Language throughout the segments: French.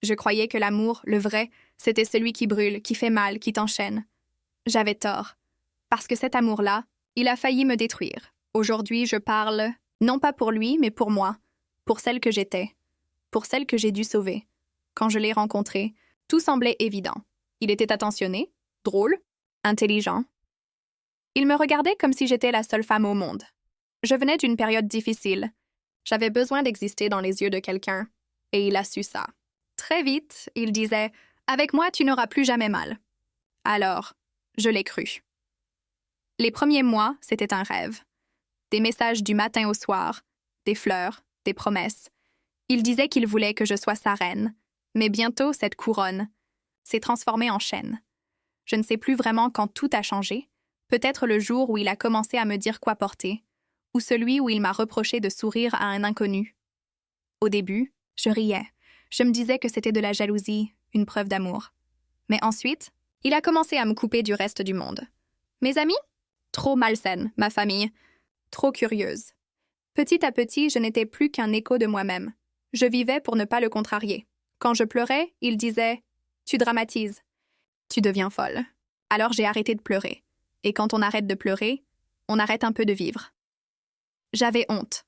Je croyais que l'amour, le vrai, c'était celui qui brûle, qui fait mal, qui t'enchaîne. J'avais tort. Parce que cet amour-là, il a failli me détruire. Aujourd'hui, je parle, non pas pour lui, mais pour moi, pour celle que j'étais, pour celle que j'ai dû sauver. Quand je l'ai rencontré, tout semblait évident. Il était attentionné, drôle, intelligent. Il me regardait comme si j'étais la seule femme au monde. Je venais d'une période difficile. J'avais besoin d'exister dans les yeux de quelqu'un, et il a su ça. Très vite, il disait « Avec moi, tu n'auras plus jamais mal ». Alors, je l'ai cru. Les premiers mois, c'était un rêve. Des messages du matin au soir, des fleurs, des promesses. Il disait qu'il voulait que je sois sa reine, mais bientôt cette couronne s'est transformée en chaîne. Je ne sais plus vraiment quand tout a changé, peut-être le jour où il a commencé à me dire quoi porter, ou celui où il m'a reproché de sourire à un inconnu. Au début, je riais. Je me disais que c'était de la jalousie, une preuve d'amour. Mais ensuite, il a commencé à me couper du reste du monde. Mes amis? Trop malsaine, ma famille. Trop curieuse. Petit à petit, je n'étais plus qu'un écho de moi-même. Je vivais pour ne pas le contrarier. Quand je pleurais, il disait « Tu dramatises. Tu deviens folle. » Alors j'ai arrêté de pleurer. Et quand on arrête de pleurer, on arrête un peu de vivre. J'avais honte.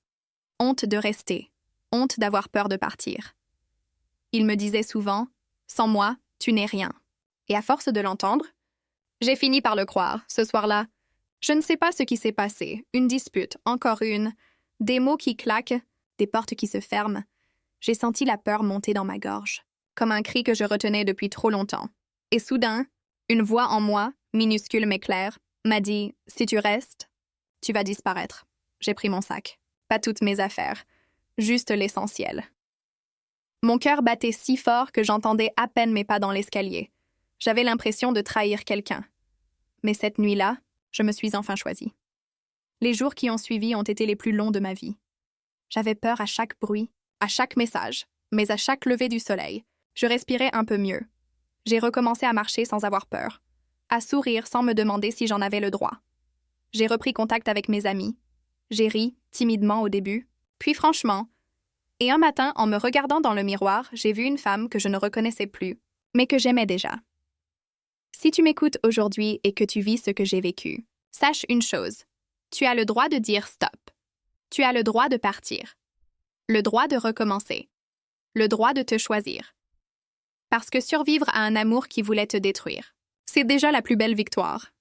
Honte de rester. Honte d'avoir peur de partir. Il me disait souvent « Sans moi, tu n'es rien. » Et à force de l'entendre, j'ai fini par le croire, ce soir-là. Je ne sais pas ce qui s'est passé. Une dispute, encore une. Des mots qui claquent, des portes qui se ferment. J'ai senti la peur monter dans ma gorge, comme un cri que je retenais depuis trop longtemps. Et soudain, une voix en moi, minuscule mais claire, m'a dit « Si tu restes, tu vas disparaître. » J'ai pris mon sac. Pas toutes mes affaires, juste l'essentiel. Mon cœur battait si fort que j'entendais à peine mes pas dans l'escalier. J'avais l'impression de trahir quelqu'un. Mais cette nuit-là, je me suis enfin choisie. Les jours qui ont suivi ont été les plus longs de ma vie. J'avais peur à chaque bruit, à chaque message, mais à chaque lever du soleil. Je respirais un peu mieux. J'ai recommencé à marcher sans avoir peur, à sourire sans me demander si j'en avais le droit. J'ai repris contact avec mes amis. J'ai ri, timidement au début, puis franchement. Et un matin, en me regardant dans le miroir, j'ai vu une femme que je ne reconnaissais plus, mais que j'aimais déjà. Si tu m'écoutes aujourd'hui et que tu vis ce que j'ai vécu, sache une chose. Tu as le droit de dire stop. Tu as le droit de partir. Le droit de recommencer. Le droit de te choisir. Parce que survivre à un amour qui voulait te détruire, c'est déjà la plus belle victoire.